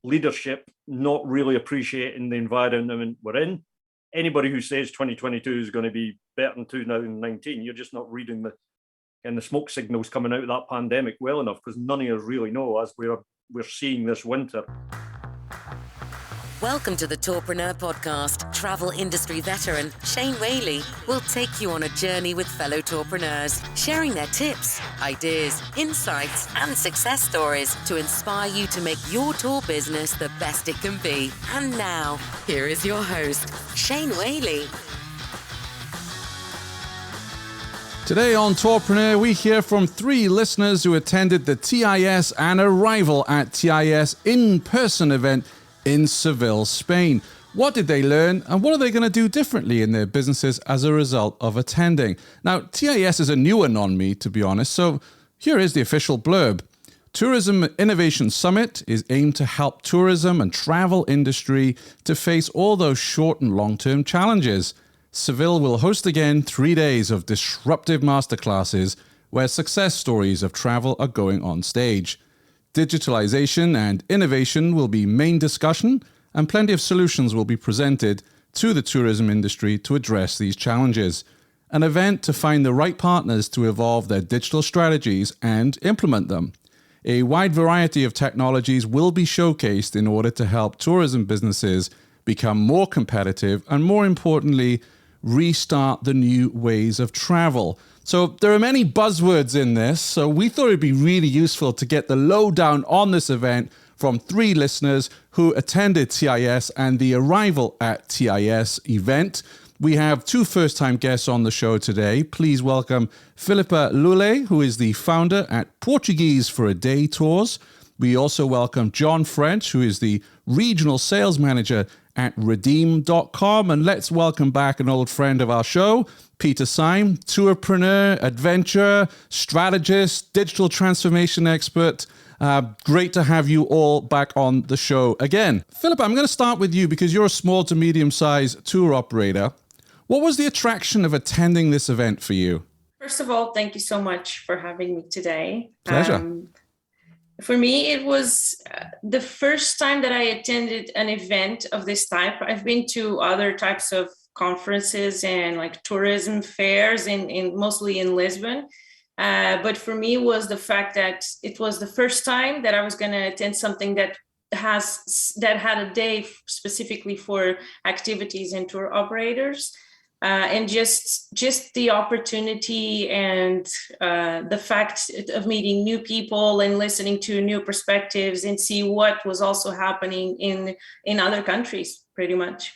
leadership not really appreciating the environment we're in. Anybody who says 2022 is going to be better than 2019, you're just not reading the smoke signals coming out of that pandemic well enough, because none of us really know, as we're seeing this winter. Welcome to the Tourpreneur podcast. Travel industry veteran Shane Whaley will take you on a journey with fellow tourpreneurs, sharing their tips, ideas, insights, and success stories to inspire you to make your tour business the best it can be. And now, here is your host, Shane Whaley. Today on Tourpreneur, we hear from 3 listeners who attended the TIS and Arival at TIS in-person event in Seville, Spain. What did they learn, and what are they going to do differently in their businesses as a result of attending? Now, TIS is a new one on me, to be honest, so here is the official blurb. Tourism Innovation Summit is aimed to help tourism and travel industry to face all those short and long-term challenges. Seville will host again 3 days of disruptive masterclasses where success stories of travel are going on stage. Digitalization and innovation will be main discussion, and plenty of solutions will be presented to the tourism industry to address these challenges. An event to find the right partners to evolve their digital strategies and implement them. A wide variety of technologies will be showcased in order to help tourism businesses become more competitive and, more importantly, restart the new ways of travel. So there are many buzzwords in this, so we thought it'd be really useful to get the lowdown on this event from 3 listeners who attended TIS and the Arival at TIS event. We have 2 first-time guests on the show today. Please welcome Philippa Lule, who is the founder at Portuguese for a Day Tours. We also welcome John French, who is the regional sales manager at redeem.com. And let's welcome back an old friend of our show, Peter Syme, tourpreneur, adventurer, strategist, digital transformation expert. Great to have you all back on the show again. Philippa, I'm going to start with you because you're a small to medium-sized tour operator. What was the attraction of attending this event for you? First of all, thank you so much for having me today. Pleasure. For me, it was the first time that I attended an event of this type. I've been to other types of conferences and like tourism fairs in mostly in Lisbon. But for me was the fact that it was the first time that I was going to attend something that had a day specifically for activities and tour operators. And just the opportunity and the fact of meeting new people and listening to new perspectives and see what was also happening in other countries, pretty much.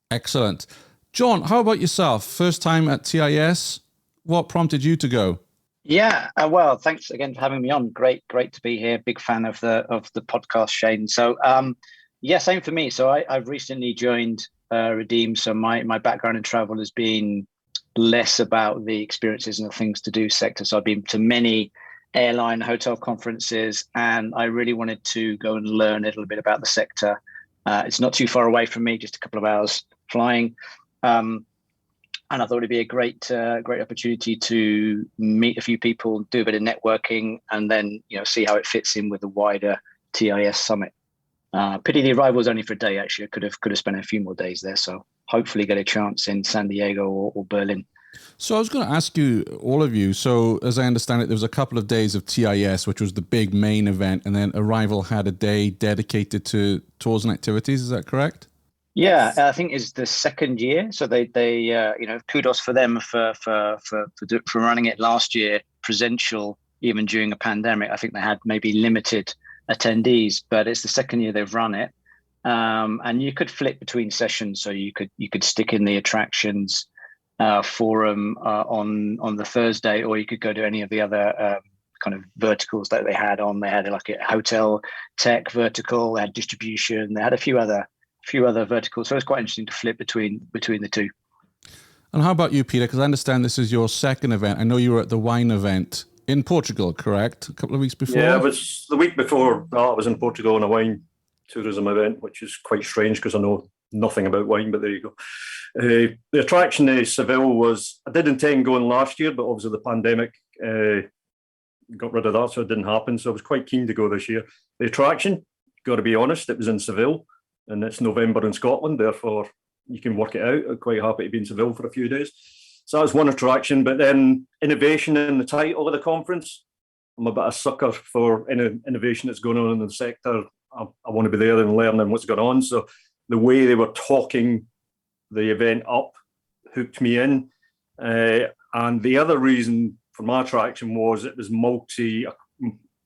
Excellent. John, how about yourself? First time at TIS. What prompted you to go? Yeah, well, thanks again for having me on. Great to be here. Big fan of the podcast, Shane. So, same for me. So I've recently joined Redeem. So my background in travel has been less about the experiences and the things to do sector. So I've been to many airline, hotel conferences, and I really wanted to go and learn a little bit about the sector. It's not too far away from me, just a couple of hours flying. And I thought it'd be a great opportunity to meet a few people, do a bit of networking, and then see how it fits in with the wider TIS summit. Pity the Arival was only for a day. Actually, I could have spent a few more days there. So hopefully get a chance in San Diego or Berlin. So I was going to ask you, all of you. So as I understand it, there was a couple of days of TIS, which was the big main event, and then Arival had a day dedicated to tours and activities. Is that correct? Yeah, I think it's the second year. So they kudos for them for running it last year, presential, even during a pandemic. I think they had maybe limited attendees, but it's the second year they've run it. And you could flip between sessions. So you could stick in the attractions forum on the Thursday, or you could go to any of the other kind of verticals that they had on. They had like a hotel tech vertical, they had distribution, they had a few other verticals. So it's quite interesting to flip between the two. And how about you, Peter? Because I understand this is your second event. I know you were at the wine event in Portugal, correct? A couple of weeks before? Yeah, it was the week before that. I was in Portugal on a wine tourism event, which is quite strange because I know nothing about wine, but there you go. The attraction in Seville was, I did intend going last year, but obviously the pandemic got rid of that, so it didn't happen. So I was quite keen to go this year. The attraction, got to be honest, it was in Seville, and it's November in Scotland, therefore you can work it out. I'm quite happy to be in Seville for a few days. So that was one attraction, but then innovation in the title of the conference. I'm a bit of a sucker for any innovation that's going on in the sector. I want to be there and learning what's going on. So the way they were talking the event up hooked me in. And the other reason for my attraction was it was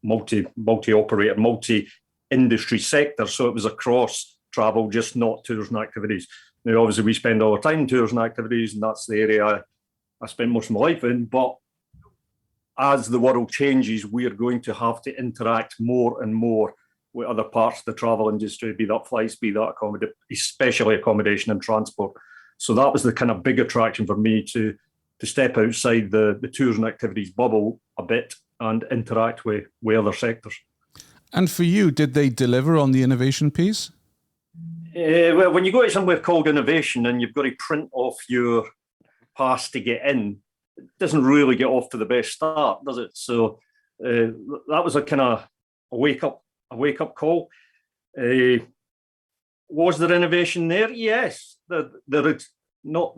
multi-operator, multi-industry sector. So it was across travel, just not tours and activities. Now, obviously, we spend all our time in tours and activities, and that's the area I spend most of my life in. But as the world changes, we are going to have to interact more and more with other parts of the travel industry, be that flights, be that especially accommodation and transport. So that was the kind of big attraction for me to step outside the tours and activities bubble a bit and interact with other sectors. And for you, did they deliver on the innovation piece? Well, when you go to somewhere called innovation and you've got to print off your pass to get in, it doesn't really get off to the best start, does it? So that was a kind of a wake up call. Was there innovation there? Yes. There is not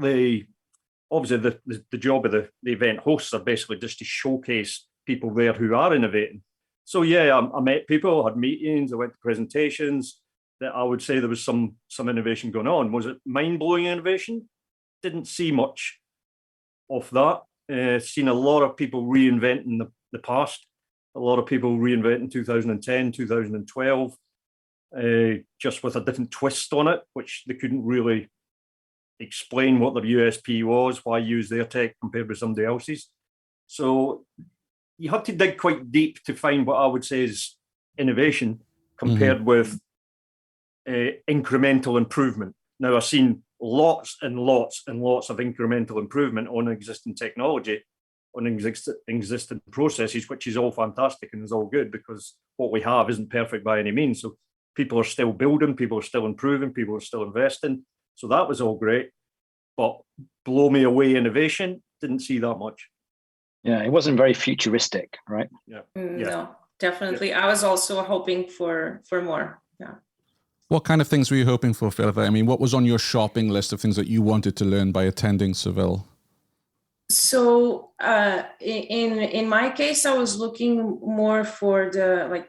obviously the job of the event hosts are basically just to showcase people there who are innovating. So yeah, I met people, had meetings, I went to presentations. That I would say there was some innovation going on. Was it mind-blowing innovation? Didn't see much of that. Seen a lot of people reinventing the past. A lot of people reinventing 2010, 2012, just with a different twist on it, which they couldn't really explain what their USP was, why use their tech compared with somebody else's. So you have to dig quite deep to find what I would say is innovation compared with incremental improvement. Now, I've seen lots and lots and lots of incremental improvement on existing technology, on existing processes, which is all fantastic and is all good because what we have isn't perfect by any means. So people are still building, people are still improving, people are still investing. So that was all great. But blow me away innovation, didn't see that much. Yeah, it wasn't very futuristic, right? Yeah. No, definitely. I was also hoping for more. Yeah. What kind of things were you hoping for, Philip? I mean, what was on your shopping list of things that you wanted to learn by attending Seville? So in my case, I was looking more for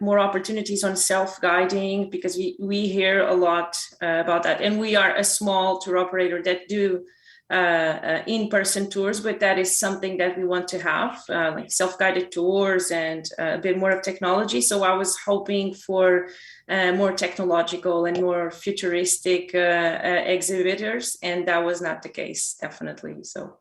more opportunities on self-guiding because we hear a lot about that, and we are a small tour operator that do in-person tours, but that is something that we want to have, like self-guided tours and a bit more of technology. So I was hoping for more technological and more futuristic exhibitors, and that was not the case, definitely. So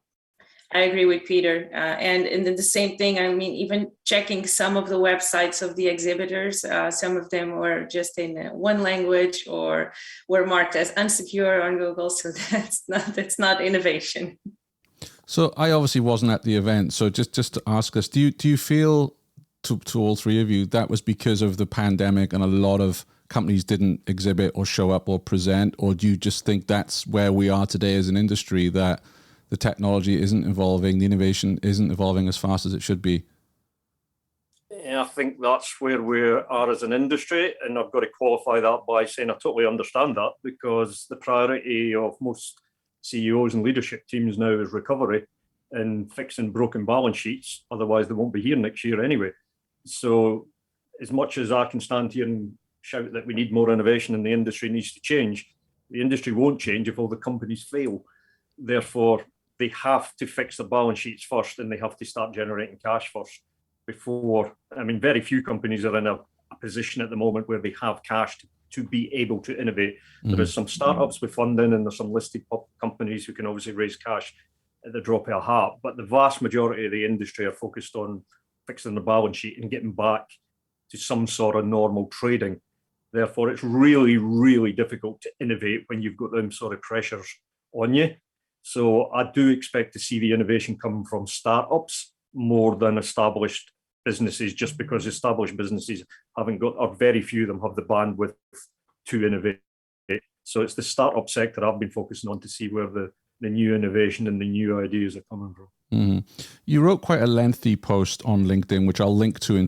I agree with Peter. And then the same thing, I mean, even checking some of the websites of the exhibitors, some of them were just in one language or were marked as unsecure on Google. So that's not innovation. So I obviously wasn't at the event. So just to ask us, do you feel, to all three of you, that was because of the pandemic and a lot of companies didn't exhibit or show up or present? Or do you just think that's where we are today as an industry, that the technology isn't evolving, the innovation isn't evolving as fast as it should be? Yeah, I think that's where we are as an industry, and I've got to qualify that by saying I totally understand that, because the priority of most CEOs and leadership teams now is recovery and fixing broken balance sheets, otherwise they won't be here next year anyway. So as much as I can stand here and shout that we need more innovation and the industry needs to change, the industry won't change if all the companies fail. Therefore, they have to fix the balance sheets first, and they have to start generating cash first before. I mean, very few companies are in a position at the moment where they have cash to be able to innovate. Mm-hmm. There is some startups with funding, and there's some listed companies who can obviously raise cash at the drop of a hat. But the vast majority of the industry are focused on fixing the balance sheet and getting back to some sort of normal trading. Therefore, it's really, really difficult to innovate when you've got them sort of pressures on you. So I do expect to see the innovation come from startups more than established businesses, just because established businesses haven't got, or very few of them have the bandwidth to innovate. So it's the startup sector I've been focusing on to see where the the new innovation and the new ideas are coming from. Mm-hmm. You wrote quite a lengthy post on LinkedIn, which I'll link to in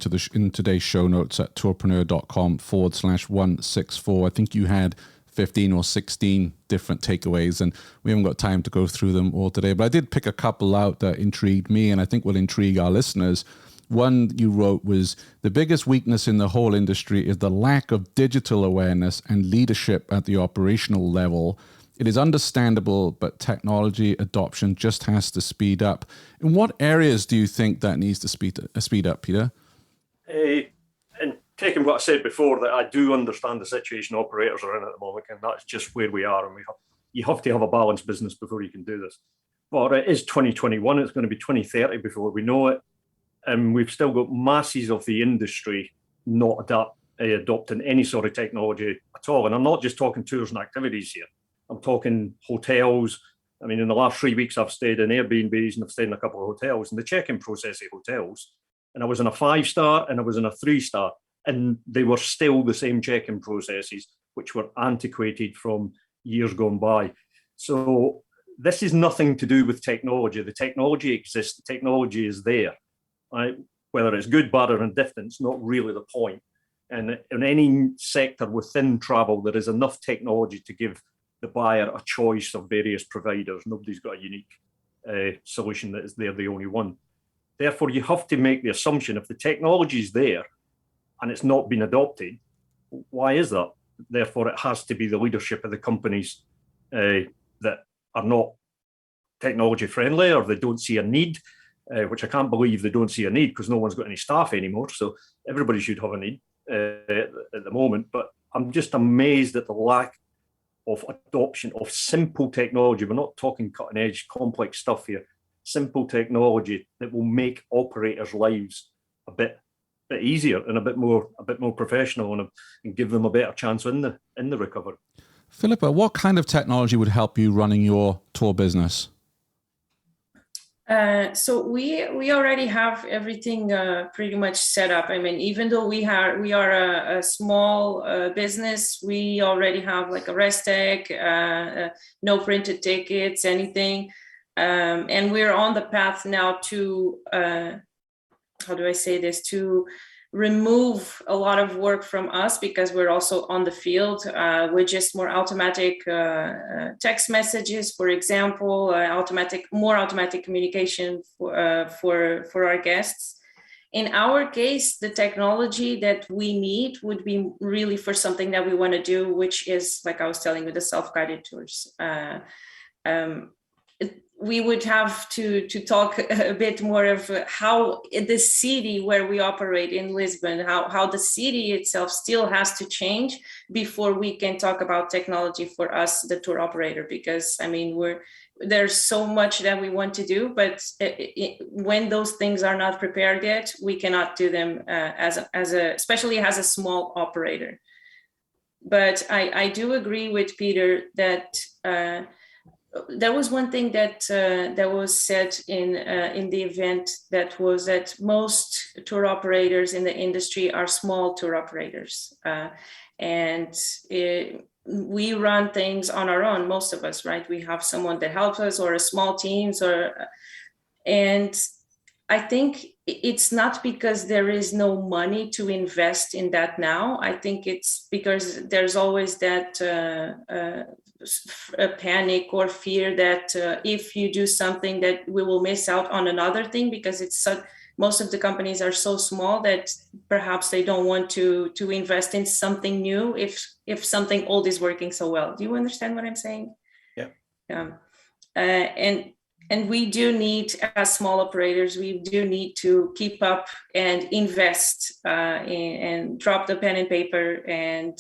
today's show notes at tourpreneur.com/164. I think you had 15 or 16 different takeaways, and we haven't got time to go through them all today. But I did pick a couple out that intrigued me, and I think will intrigue our listeners. One you wrote was, the biggest weakness in the whole industry is the lack of digital awareness and leadership at the operational level. It is understandable, but technology adoption just has to speed up. In what areas do you think that needs to speed up, Peter? And taking what I said before, that I do understand the situation operators are in at the moment, and that's just where we are. And you have to have a balanced business before you can do this. But it is 2021. It's going to be 2030 before we know it. And we've still got masses of the industry not adopting any sort of technology at all. And I'm not just talking tours and activities here. I'm talking hotels. I mean, in the last 3 weeks, I've stayed in Airbnbs and I've stayed in a couple of hotels. And the check-in process at hotels, and I was in a 5-star and I was in a 3-star, and they were still the same check-in processes, which were antiquated from years gone by. So this is nothing to do with technology. The technology exists. The technology is there. Right? Whether it's good, bad, or indifferent, it's not really the point. And in any sector within travel, there is enough technology to give the buyer a choice of various providers. Nobody's got a unique solution that is they're the only one. Therefore, you have to make the assumption if the technology is there and it's not been adopted, why is that? Therefore, it has to be the leadership of the companies that are not technology friendly, or they don't see a need, which I can't believe they don't see a need, because no one's got any staff anymore. So everybody should have a need at the moment. But I'm just amazed at the lack of adoption of simple technology. We're not talking cutting edge, complex stuff here. Simple technology that will make operators' lives a bit easier and a bit more professional, and give them a better chance in the recovery. Philippa, what kind of technology would help you running your tour business? So we already have everything pretty much set up. I mean, even though we are a small business, we already have like a rest tag, no printed tickets, anything, and we're on the path now to to remove a lot of work from us, because we're also on the field with just more automatic text messages, for example, more automatic communication for our guests. In our case, the technology that we need would be really for something that we want to do, which is, like I was telling you, the self-guided tours. We would have to talk a bit more of how the city where we operate in Lisbon, how the city itself still has to change before we can talk about technology for us, the tour operator, because I mean, there's so much that we want to do, but when those things are not prepared yet, we cannot do them especially as a small operator. But I do agree with Peter that there was one thing that was said in the event, that was that most tour operators in the industry are small tour operators, and we run things on our own, most of us, right? We have someone that helps us, or a small teams, and I think it's not because there is no money to invest in that now. I think it's because there's always that a panic or fear that if you do something, that we will miss out on another thing, because most of the companies are so small that perhaps they don't want to invest in something new if something old is working so well. Do you understand what I'm saying? Yeah. And we do need, as small operators, we do need to keep up and invest and drop the pen and paper and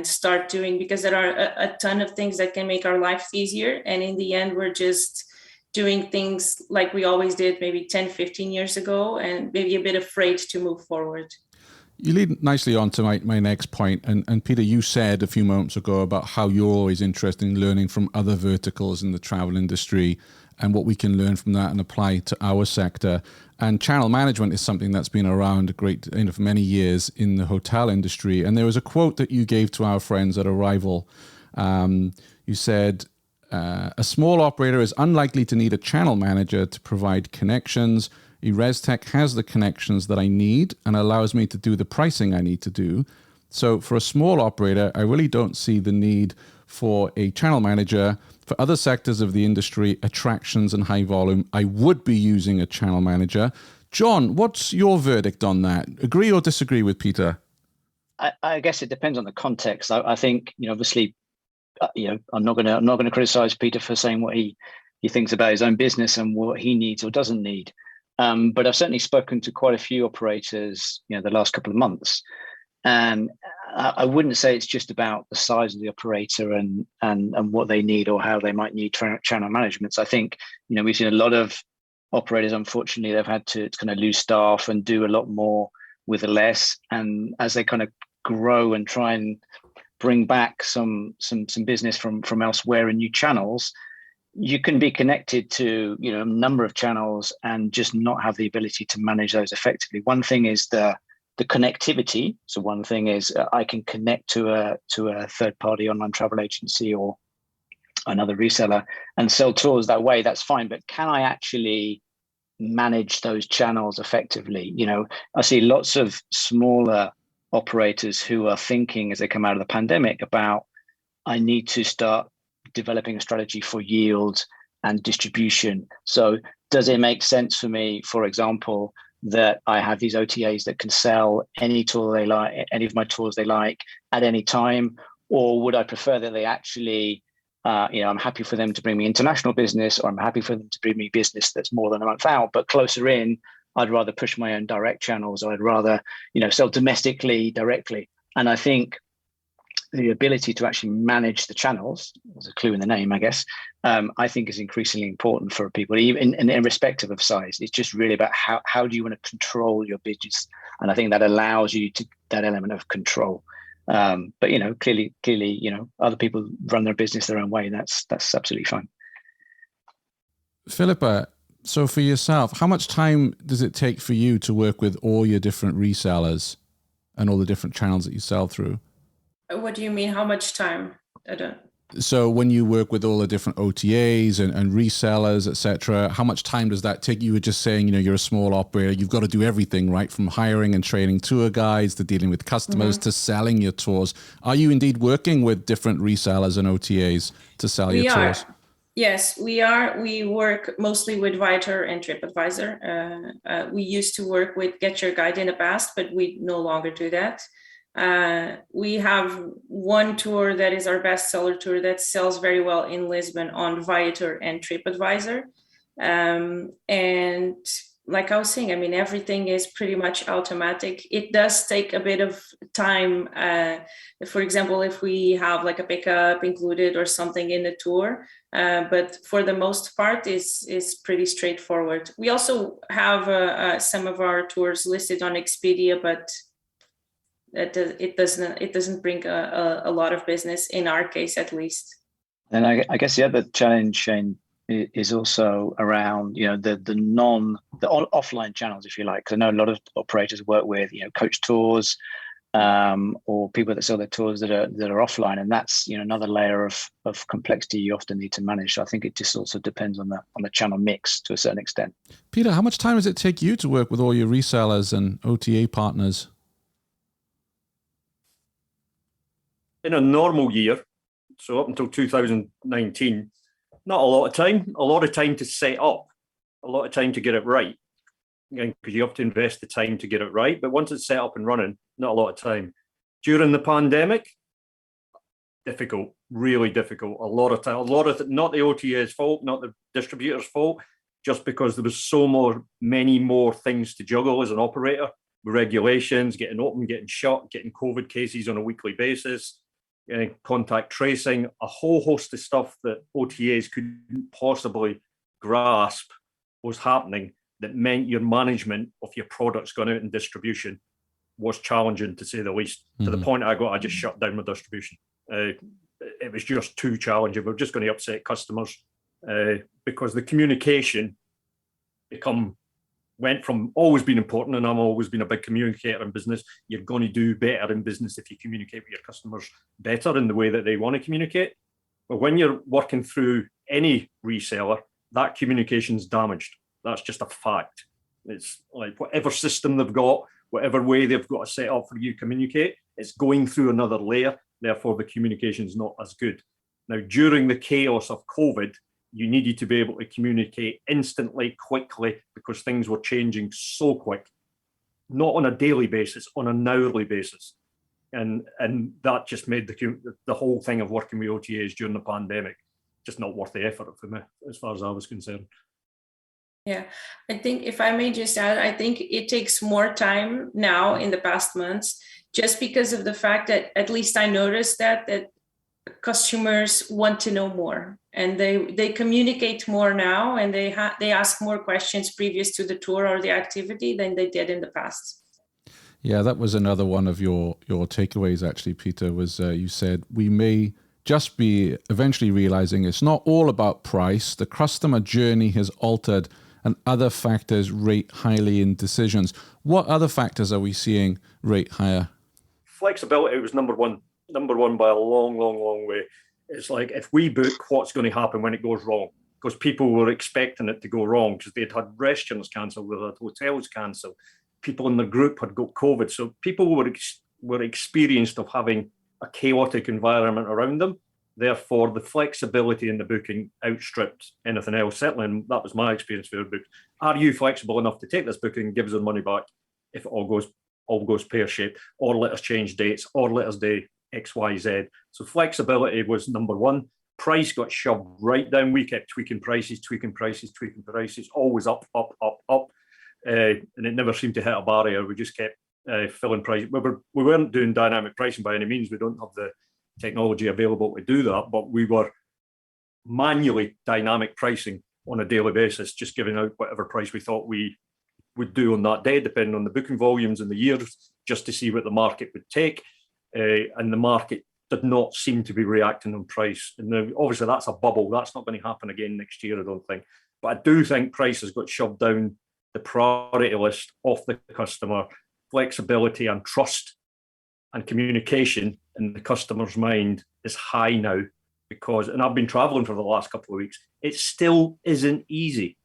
start doing, because there are a ton of things that can make our lives easier. And in the end, we're just doing things like we always did maybe 10, 15 years ago, and maybe a bit afraid to move forward. You lead nicely on to my next point. And Peter, you said a few moments ago about how you're always interested in learning from other verticals in the travel industry, and what we can learn from that and apply to our sector. And channel management is something that's been around for many years in the hotel industry. And there was a quote that you gave to our friends at Arival. You said, A small operator is unlikely to need a channel manager to provide connections. EresTech has the connections that I need and allows me to do the pricing I need to do. So for a small operator, I really don't see the need for a channel manager. For other sectors of the industry, attractions and high volume, I would be using a channel manager. John, what's your verdict on that? Agree or disagree with Peter? I guess it depends on the context. I think, obviously, I'm not going to criticize Peter for saying what he thinks about his own business and what he needs or doesn't need. But I've certainly spoken to quite a few operators, the last couple of months, and I wouldn't say it's just about the size of the operator and what they need or how they might need channel management. So I think, we've seen a lot of operators, unfortunately, they've had to kind of lose staff and do a lot more with less. And as they kind of grow and try and bring back some business from elsewhere in new channels, you can be connected to a number of channels and just not have the ability to manage those effectively. One thing is the connectivity. So one thing is I can connect to a third-party online travel agency or another reseller and sell tours that way. That's fine, but can I actually manage those channels effectively? I see lots of smaller operators who are thinking as they come out of the pandemic about, I need to start developing a strategy for yield and distribution. So does it make sense for me, for example, that I have these OTAs that can sell any tour they like, any of my tours they like at any time? Or would I prefer that they actually, I'm happy for them to bring me international business, or I'm happy for them to bring me business that's more than a month out, but closer in, I'd rather push my own direct channels, or I'd rather, sell domestically directly. And I think the ability to actually manage the channels, there's a clue in the name, I guess, I think is increasingly important for people, even irrespective of size. It's just really about how do you want to control your business? And I think that allows you to that element of control. But clearly, other people run their business their own way. That's absolutely fine. Philippa, so for yourself, how much time does it take for you to work with all your different resellers and all the different channels that you sell through? What do you mean? How much time? I don't. So when you work with all the different OTAs and resellers, etc., how much time does that take? You were just saying, you're a small operator. You've got to do everything, right? From hiring and training tour guides to dealing with customers to selling your tours. Are you indeed working with different resellers and OTAs to sell your tours? Yes, we are. We work mostly with Vito and TripAdvisor. We used to work with Get Your Guide in the past, but we no longer do that. We have one tour that is our best seller tour that sells very well in Lisbon on Vito and TripAdvisor. And like I was saying, everything is pretty much automatic. It does take a bit of time. For example, if we have like a pickup included or something in the tour, but for the most part is pretty straightforward. We also have some of our tours listed on Expedia, but it doesn't bring a lot of business in our case, at least. And I guess the other challenge, Shane, is also around the offline channels, if you like. Because I know a lot of operators work with coach tours or people that sell their tours that are offline, and that's another layer of complexity you often need to manage. So I think it just also depends on the channel mix to a certain extent. Peter, how much time does it take you to work with all your resellers and OTA partners? In a normal year, so up until 2019, not a lot of time to set up, a lot of time to get it right. Again, because you have to invest the time to get it right. But once it's set up and running, not a lot of time. During the pandemic, difficult, really difficult. A lot of time, not the OTA's fault, not the distributor's fault, just because there was many more things to juggle as an operator, with regulations, getting open, getting shut, getting COVID cases on a weekly basis, contact tracing, a whole host of stuff that OTAs couldn't possibly grasp was happening, that meant your management of your products going out in distribution was challenging, to say the least, to the point I just shut down my distribution. It was just too challenging. We're just going to upset customers because the communication went from always being important, and I'm always been a big communicator in business. You're going to do better in business if you communicate with your customers better in the way that they want to communicate. But when you're working through any reseller, that communication's damaged. That's just a fact. It's like whatever system they've got, whatever way they've got to set up for you to communicate, it's going through another layer. Therefore, the communication is not as good. Now, during the chaos of COVID, you needed to be able to communicate instantly, quickly, because things were changing so quick, not on a daily basis, on an hourly basis. And that just made the whole thing of working with OTAs during the pandemic just not worth the effort for me, as far as I was concerned. Yeah, I think if I may just add, I think it takes more time now in the past months, just because of the fact that at least I noticed that customers want to know more, and they communicate more now, and they ask more questions previous to the tour or the activity than they did in the past. Yeah, that was another one of your takeaways, actually, Peter, was you said we may just be eventually realizing it's not all about price. The customer journey has altered and other factors rate highly in decisions. What other factors are we seeing rate higher? Flexibility was number one by a long, long, long way. It's like, if we book, what's going to happen when it goes wrong? Because people were expecting it to go wrong, because they'd had restaurants cancelled, they'd had hotels cancelled, people in the group had got COVID. So people were experienced of having a chaotic environment around them. Therefore, the flexibility in the booking outstripped anything else. Certainly, and that was my experience for book. Are you flexible enough to take this booking and give us the money back if it all goes pear-shaped, or let us change dates, or let us do X, Y, Z? So flexibility was number one. Price got shoved right down. We kept tweaking prices, always up. And it never seemed to hit a barrier. We just kept filling price. We weren't doing dynamic pricing by any means. We don't have the technology available to do that, but we were manually dynamic pricing on a daily basis, just giving out whatever price we thought we would do on that day, depending on the booking volumes and the years, just to see what the market would take. And the market did not seem to be reacting on price. And now, obviously, that's a bubble. That's not going to happen again next year, I don't think. But I do think price has got shoved down the priority list of the customer. Flexibility and trust and communication in the customer's mind is high now, because, and I've been traveling for the last couple of weeks, it still isn't easy.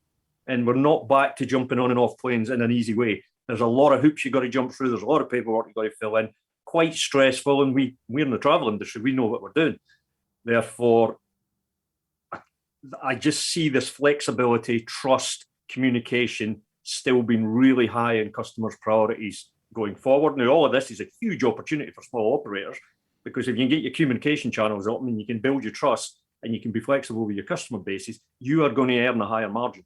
And we're not back to jumping on and off planes in an easy way. There's a lot of hoops you've got to jump through. There's a lot of paperwork you've got to fill in. Quite stressful. And we're in the travel industry. We know what we're doing. Therefore, I just see this flexibility, trust, communication still being really high in customers' priorities going forward. Now, all of this is a huge opportunity for small operators, because if you can get your communication channels open and you can build your trust and you can be flexible with your customer bases, you are going to earn a higher margin,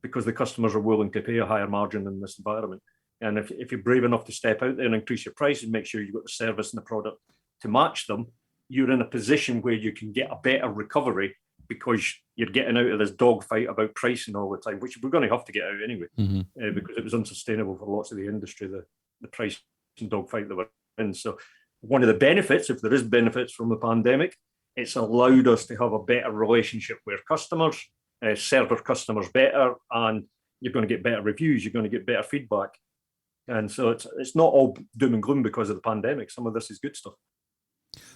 because the customers are willing to pay a higher margin in this environment. And if you're brave enough to step out there and increase your price and make sure you've got the service and the product to match them, you're in a position where you can get a better recovery, because you're getting out of this dogfight about pricing all the time, which we're going to have to get out anyway, because it was unsustainable for lots of the industry, the price and dogfight that we're in. So one of the benefits, if there is benefits from the pandemic, it's allowed us to have a better relationship with customers, serve our customers better, and you're going to get better reviews, you're going to get better feedback. And so it's not all doom and gloom because of the pandemic. Some of this is good stuff.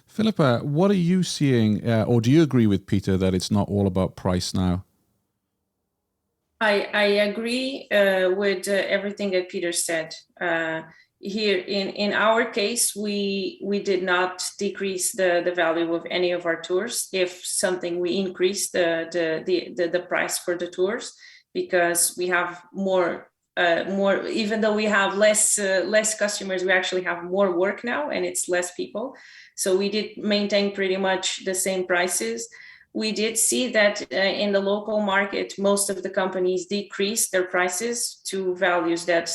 Philippa, what are you seeing, or do you agree with Peter that it's not all about price now? I agree with everything that Peter said. Here in our case, we did not decrease the value of any of our tours. If something, we increased the price for the tours, because we have more, even though we have less customers, we actually have more work now, and it's less people. So we did maintain pretty much the same prices. We did see that in the local market, most of the companies decreased their prices to values that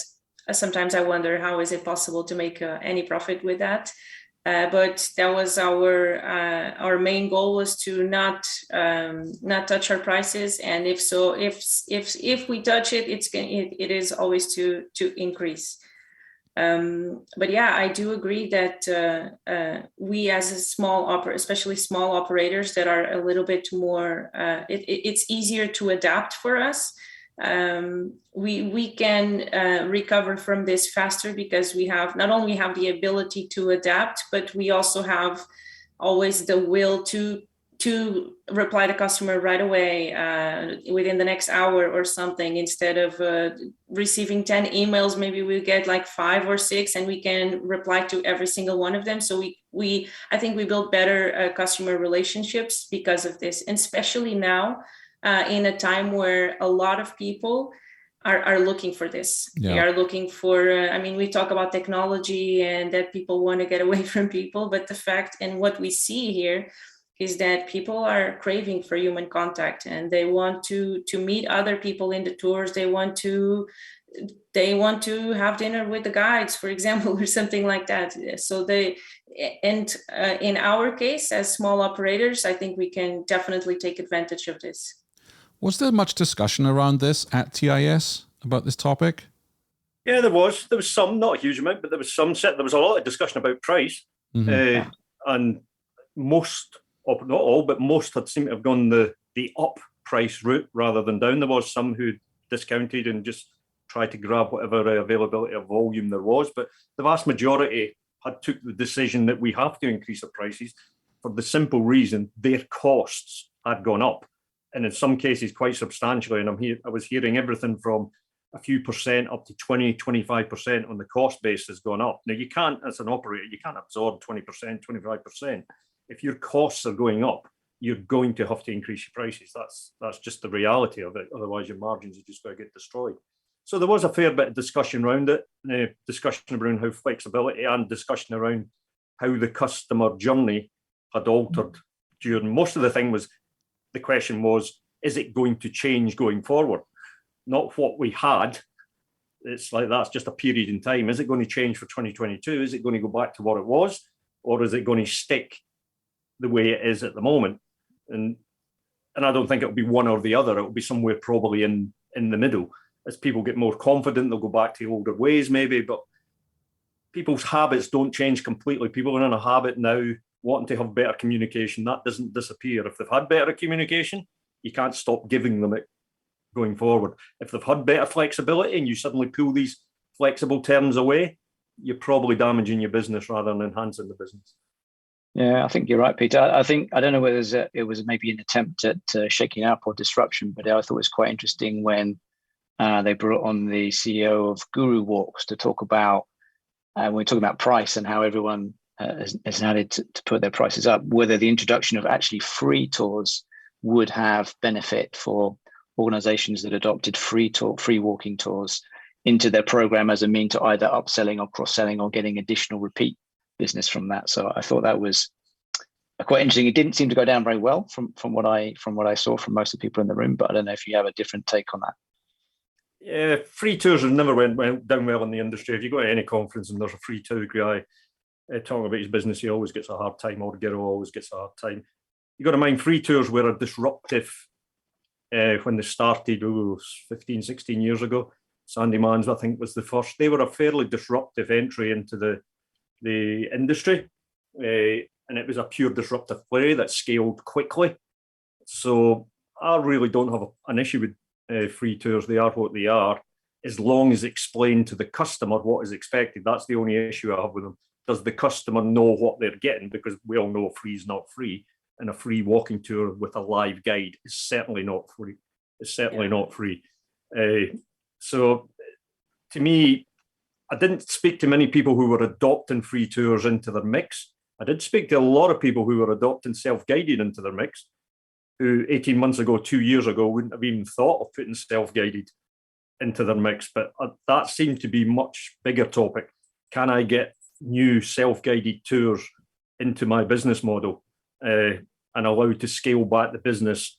sometimes I wonder, how is it possible to make any profit with that? But that was our main goal, was to not touch our prices, and if so, if we touch it, it is always to increase. But yeah, I do agree that we as a especially small operators that are a little bit more, it's easier to adapt for us. We can recover from this faster, because we have not only have the ability to adapt, but we also have always the will to to reply to customer right away within the next hour or something. Instead of receiving 10 emails, maybe we get like 5 or 6 and we can reply to every single one of them. So I think we build better customer relationships because of this, and especially now in a time where a lot of people are looking for this. Yeah. They are looking for, we talk about technology and that people want to get away from people, but the fact and what we see here is that people are craving for human contact, and they want to meet other people in the tours. They want to have dinner with the guides, for example, or something like that. So in our case, as small operators, I think we can definitely take advantage of this. Was there much discussion around this at TIS about this topic? Yeah, there was some, not a huge amount, but there was some. There was a lot of discussion about price, and most, not all, but most had seemed to have gone the up price route rather than down. There was some who discounted and just tried to grab whatever availability of volume there was, but the vast majority had took the decision that we have to increase our prices for the simple reason their costs had gone up, and in some cases quite substantially. And I was hearing everything from a few percent up to 20-25% on the cost base has gone up. Now, you can't, as an operator, you can't absorb 20%, 25%. If your costs are going up, you're going to have to increase your prices. That's just the reality of it. Otherwise, your margins are just going to get destroyed. So there was a fair bit of discussion around it, discussion around how flexibility, and discussion around how the customer journey had altered during. Most of the question was, is it going to change going forward? Not what we had. It's like, that's just a period in time. Is it going to change for 2022? Is it going to go back to what it was? Or is it going to stick the way it is at the moment? And I don't think it'll be one or the other. It'll be somewhere probably in the middle. As people get more confident, they'll go back to older ways maybe, but people's habits don't change completely. People are in a habit now wanting to have better communication. That doesn't disappear. If they've had better communication, you can't stop giving them it going forward. If they've had better flexibility and you suddenly pull these flexible terms away, you're probably damaging your business rather than enhancing the business. Yeah, I think you're right, Peter. I don't know whether it was maybe an attempt at shaking up or disruption, but I thought it was quite interesting when they brought on the CEO of Guru Walks to talk about, when we're talking about price and how everyone has had to put their prices up, whether the introduction of actually free tours would have benefit for organizations that adopted free walking tours into their program as a mean to either upselling or cross-selling or getting additional repeat business from that. So I thought that was quite interesting. It didn't seem to go down very well from what I saw from most of the people in the room, but I don't know if you have a different take on that. Yeah, free tours have never went down well in the industry. If you go to any conference and there's a free tour guy talking about his business, he always gets a hard time, or the girl always gets a hard time. You got to mind, free tours were a disruptive when they started 15, 16 years ago. Sandy Mans, I think, was the first. They were a fairly disruptive entry into the industry, and it was a pure disruptive play that scaled quickly. So I really don't have an issue with free tours. They are what they are, as long as explained to the customer what is expected. That's the only issue I have with them. Does the customer know what they're getting? Because we all know free is not free, and a free walking tour with a live guide is certainly not free. It's certainly not free. So to me, I didn't speak to many people who were adopting free tours into their mix. I did speak to a lot of people who were adopting self-guided into their mix, who 18 months ago, 2 years ago, wouldn't have even thought of putting self-guided into their mix. But that seemed to be a much bigger topic. Can I get new self-guided tours into my business model and allowed to scale back the business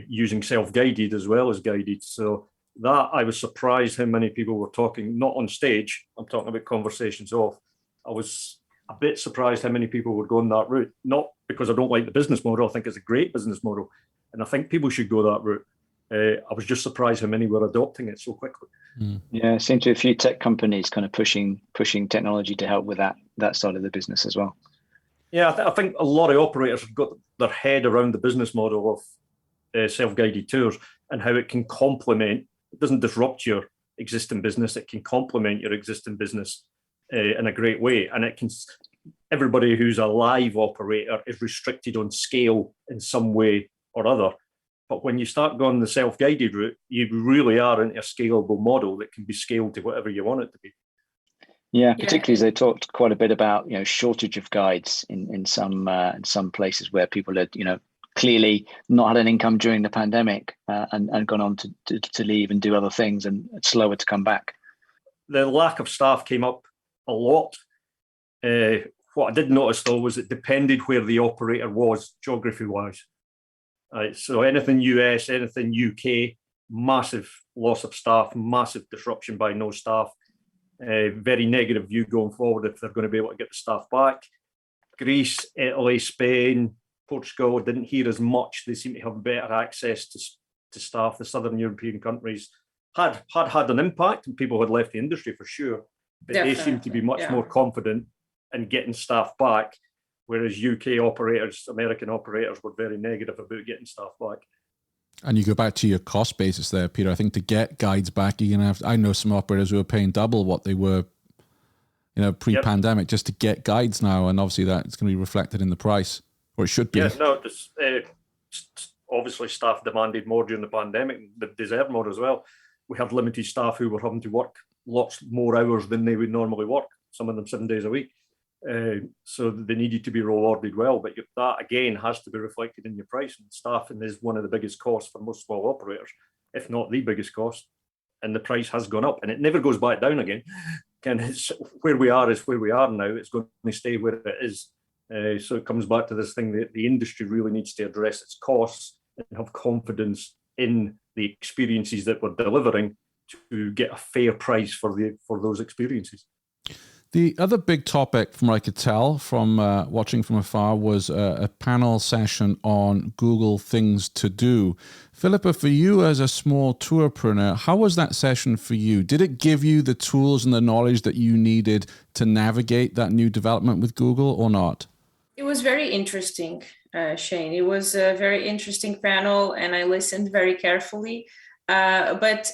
using self-guided as well as guided? So that, I was surprised how many people were talking, not on stage, I'm talking about conversations off. I was a bit surprised how many people were going that route, not because I don't like the business model. I think it's a great business model, and I think people should go that route. I was just surprised how many were adopting it so quickly. Yeah, it seemed to be a few tech companies kind of pushing technology to help with that side of the business as well. Yeah, I think a lot of operators have got their head around the business model of self-guided tours and how it can complement. It doesn't disrupt your existing business. It can complement your existing business in a great way, and it can everybody who's a live operator is restricted on scale in some way or other. But when you start going the self-guided route, you really are into a scalable model that can be scaled to whatever you want it to be. Yeah, particularly as they talked quite a bit about, shortage of guides in some places where people had, clearly not had an income during the pandemic and gone on to leave and do other things, and it's slower to come back. The lack of staff came up a lot. What I did notice, though, was it depended where the operator was geography-wise. So anything US, anything UK, massive loss of staff, massive disruption by no staff, very negative view going forward if they're going to be able to get the staff back. Greece, Italy, Spain, Portugal didn't hear as much. They seem to have better access to staff. The southern European countries had an impact, and people had left the industry for sure. But they seem to be much more confident in getting staff back, whereas UK operators, American operators were very negative about getting staff back. And you go back to your cost basis there, Peter. I think to get guides back, you're gonna have. I know some operators who are paying double what they were, pre-pandemic, just to get guides now, and obviously that's going to be reflected in the price, or it should be. Yeah, no, obviously staff demanded more during the pandemic. They deserve more as well. We had limited staff who were having to work lots more hours than they would normally work. Some of them 7 days a week. So they needed to be rewarded well, but that again has to be reflected in your price. And staffing is one of the biggest costs for most small operators, if not the biggest cost. And the price has gone up, and it never goes back down again. And it's where we are is where we are now. It's going to stay where it is. So it comes back to this thing that the industry really needs to address its costs and have confidence in the experiences that we're delivering to get a fair price for those experiences. The other big topic, from what I could tell from watching from afar, was a panel session on Google Things to Do. Philippa, for you as a small tourpreneur, how was that session for you? Did it give you the tools and the knowledge that you needed to navigate that new development with Google or not? It was very interesting, Shane. It was a very interesting panel, and I listened very carefully. But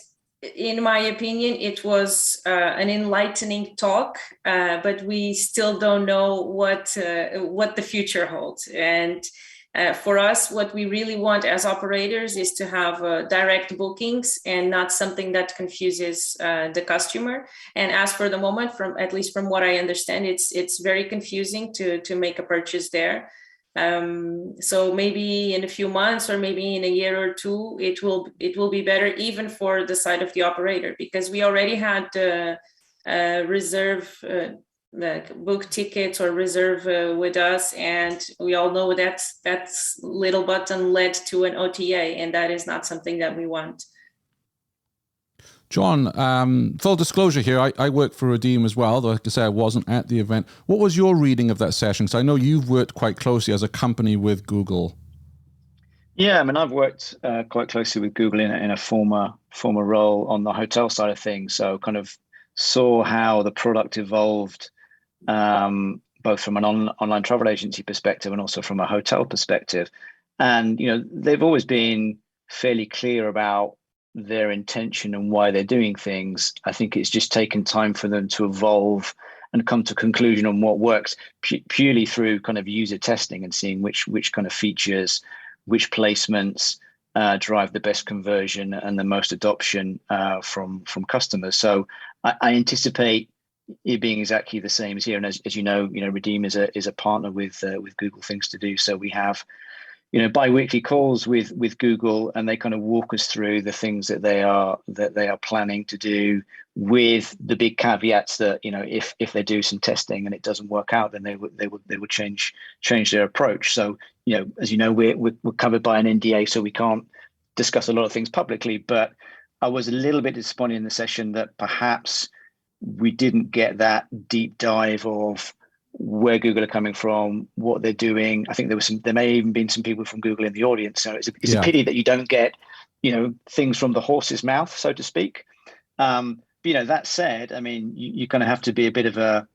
in my opinion, it was an enlightening talk, but we still don't know what the future holds. And for us, what we really want as operators is to have direct bookings and not something that confuses the customer. And as for the moment, at least from what I understand, it's very confusing to make a purchase there. So maybe in a few months or maybe in a year or two, it will be better even for the side of the operator, because we already had reserve book tickets or reserve with us, and we all know that little button led to an OTA, and that is not something that we want. John, full disclosure here, I work for Redeem as well, though like I say, I wasn't at the event. What was your reading of that session? Because I know you've worked quite closely as a company with Google. Yeah, I mean, I've worked quite closely with Google in a former role on the hotel side of things. So kind of saw how the product evolved, both from an online travel agency perspective and also from a hotel perspective. And, they've always been fairly clear about their intention and why they're doing things. I think it's just taken time for them to evolve and come to a conclusion on what works purely through kind of user testing and seeing which kind of features, which placements drive the best conversion and the most adoption from customers. So I anticipate it being exactly the same as here. And as you know, Redeem is a partner with Google Things to Do. So we have bi-weekly calls with Google, and they kind of walk us through the things that they are planning to do, with the big caveats that if they do some testing and it doesn't work out, then they would change their approach. So as you know, we're covered by an NDA, so we can't discuss a lot of things publicly. But I was a little bit disappointed in the session that perhaps we didn't get that deep dive of where Google are coming from, what they're doing. I think there may even been some people from Google in the audience. So it's a pity that you don't get, things from the horse's mouth, so to speak. That said, I mean, you kind of have to be a bit of a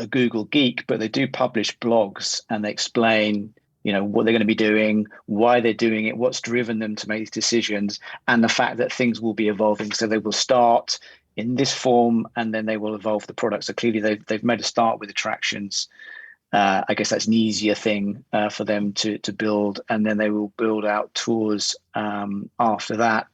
Google geek, but they do publish blogs and they explain, what they're going to be doing, why they're doing it, what's driven them to make these decisions, and the fact that things will be evolving. So they will start in this form and then they will evolve the product. So clearly they've made a start with attractions I guess that's an easier thing for them to build, and then they will build out tours after that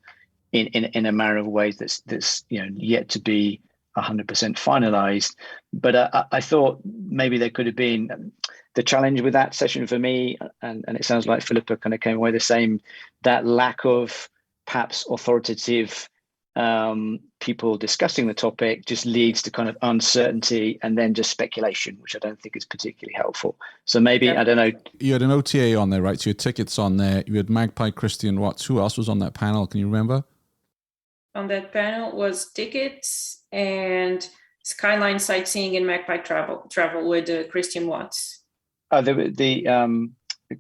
in a manner of ways that's yet to be 100% finalized. But I thought maybe there could have been the challenge with that session for me, and it sounds like Philippa kind of came away the same, that lack of perhaps authoritative people discussing the topic just leads to kind of uncertainty and then just speculation, which I don't think is particularly helpful. So maybe, I don't know. You had an OTA on there, right? So your tickets on there. You had Magpie, Christian Watts. Who else was on that panel? Can you remember? On that panel was tickets and Skyline Sightseeing and Magpie Travel with Christian Watts. The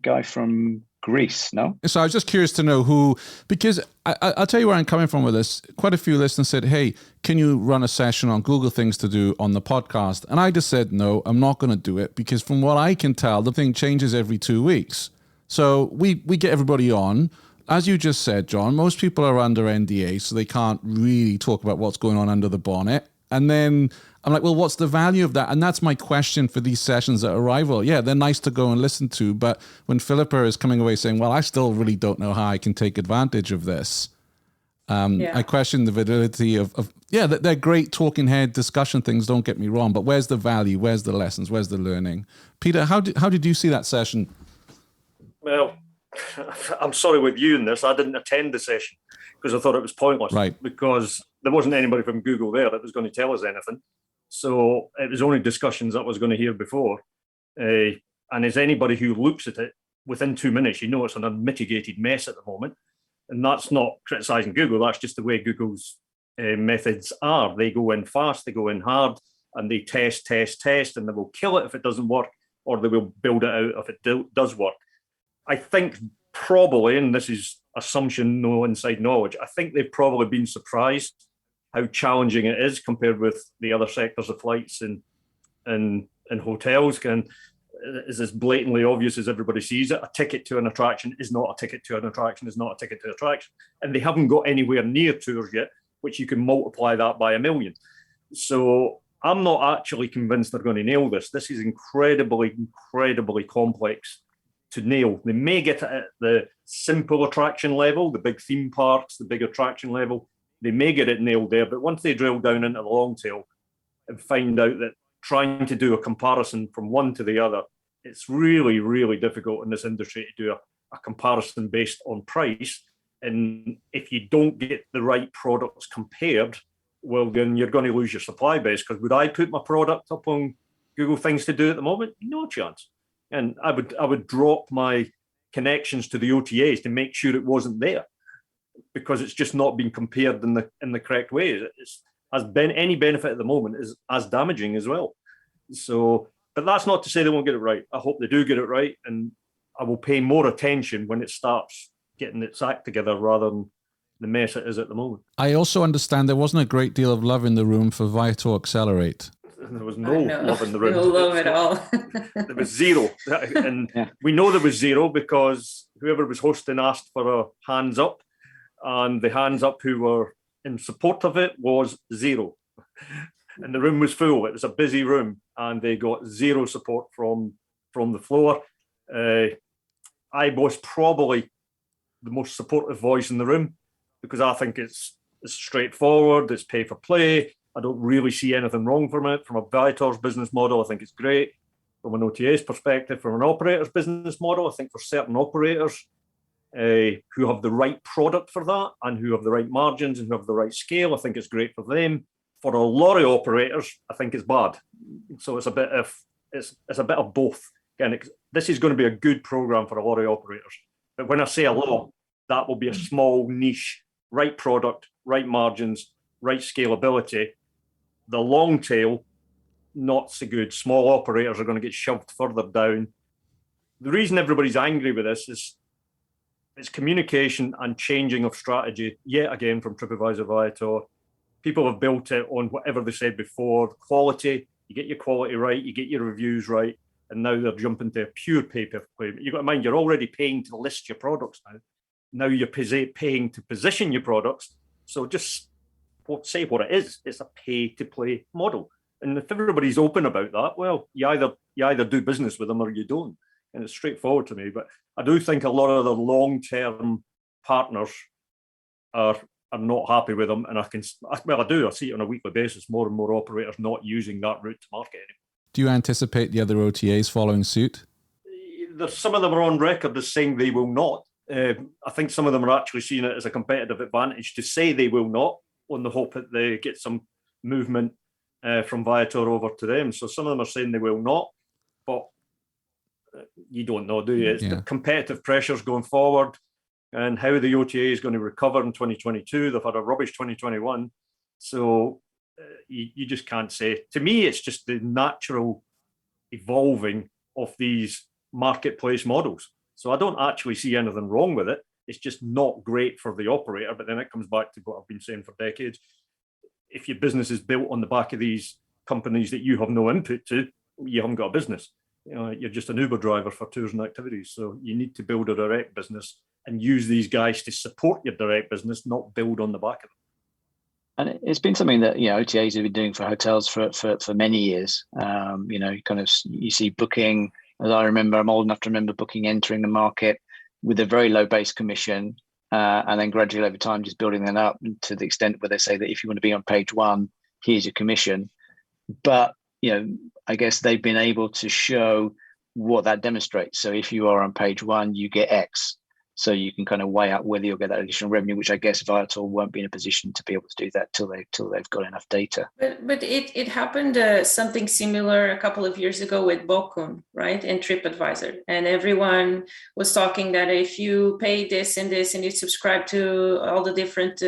guy from Greece, no? So I was just curious to know who, because I'll tell you where I'm coming from with this. Quite a few listeners said, hey, can you run a session on Google Things to Do on the podcast? And I just said, no, I'm not going to do it, because from what I can tell, the thing changes every 2 weeks. So we get everybody on. As you just said, John, most people are under NDA, so they can't really talk about what's going on under the bonnet. And then I'm like, well, what's the value of that? And that's my question for these sessions at Arival. Yeah, they're nice to go and listen to, but when Philippa is coming away saying, well, I still really don't know how I can take advantage of this, I question the validity of they're great talking head discussion things, don't get me wrong, but where's the value? Where's the lessons? Where's the learning? Peter, how did you see that session? Well, I'm sorry with you in this. I didn't attend the session because I thought it was pointless. Right. Because there wasn't anybody from Google there that was going to tell us anything. So it was only discussions that I was going to hear before. And as anybody who looks at it, within 2 minutes, you know it's an unmitigated mess at the moment. And that's not criticising Google. That's just the way Google's methods are. They go in fast, they go in hard, and they test, and they will kill it if it doesn't work, or they will build it out if it does work. I think probably, and this is assumption, no inside knowledge, I think they've probably been surprised how challenging it is compared with the other sectors of flights and hotels. And is as blatantly obvious as everybody sees it. A ticket to an attraction is not a ticket to an attraction, is not a ticket to an attraction. And they haven't got anywhere near tours yet, which you can multiply that by 1 million. So I'm not actually convinced they're going to nail this. This is incredibly, incredibly complex to nail. They may get it at the simple attraction level, the big theme parks, the big attraction level. They may get it nailed there, but once they drill down into the long tail and find out that trying to do a comparison from one to the other, it's really, really difficult in this industry to do a comparison based on price. And if you don't get the right products compared, well, then you're going to lose your supply base. Because would I put my product up on Google Things to Do at the moment? No chance. And I would drop my connections to the OTAs to make sure it wasn't there, because it's just not being compared in the correct way. Any benefit at the moment is as damaging as well. So, but that's not to say they won't get it right. I hope they do get it right, and I will pay more attention when it starts getting its act together rather than the mess it is at the moment. I also understand there wasn't a great deal of love in the room for VitoAccelerate. There was no love in the room. No love at all. There was zero. And we know there was zero because whoever was hosting asked for a hands up, and the hands up who were in support of it was zero. And the room was full. It was a busy room, and they got zero support from the floor. I was probably the most supportive voice in the room because I think it's straightforward, it's pay for play. I don't really see anything wrong from it. From a Vitor's business model, I think it's great. From an OTA's perspective, from an operator's business model, I think for certain operators who have the right product for that and who have the right margins and who have the right scale, I think it's great for them. For a lot of operators, I think it's bad. So it's a bit of both. Again, this is going to be a good program for a lot of operators. But when I say a lot, that will be a small niche, right product, right margins, right scalability. The long tail, not so good. Small operators are going to get shoved further down. The reason everybody's angry with this is it's communication and changing of strategy, yet again, from TripAdvisor Viator. People have built it on whatever they said before. Quality, you get your quality right, you get your reviews right, and now they're jumping to a pure pay-per-play. You've got to mind, you're already paying to list your products now. Now you're paying to position your products. So just say what it is. It's a pay-to-play model. And if everybody's open about that, well, you either do business with them or you don't. And it's straightforward to me. But I do think a lot of the long-term partners are not happy with them. And I see it on a weekly basis, more and more operators not using that route to market anymore. Do you anticipate the other OTAs following suit? Some of them are on record as saying they will not. I think some of them are actually seeing it as a competitive advantage to say they will not, on the hope that they get some movement from Viator over to them. So some of them are saying they will not, but you don't know, do you? It's the competitive pressures going forward and how the OTA is going to recover in 2022. They've had a rubbish 2021. So you just can't say. To me, it's just the natural evolving of these marketplace models. So I don't actually see anything wrong with it. It's just not great for the operator. But then it comes back to what I've been saying for decades. If your business is built on the back of these companies that you have no input to, you haven't got a business. You're just an Uber driver for tours and activities. So you need to build a direct business and use these guys to support your direct business, not build on the back of them. And it's been something that OTAs have been doing for hotels for many years. You see Booking, as I remember, I'm old enough to remember Booking entering the market with a very low base commission, and then gradually over time just building that up to the extent where they say that if you want to be on page one, here's your commission. But I guess they've been able to show what that demonstrates. So if you are on page one, you get X. So you can kind of weigh out whether you'll get that additional revenue, which I guess Viator won't be in a position to be able to do that till they've got enough data. But it happened something similar a couple of years ago with Bokun, right, and TripAdvisor, and everyone was talking that if you pay this and this and you subscribe to all the different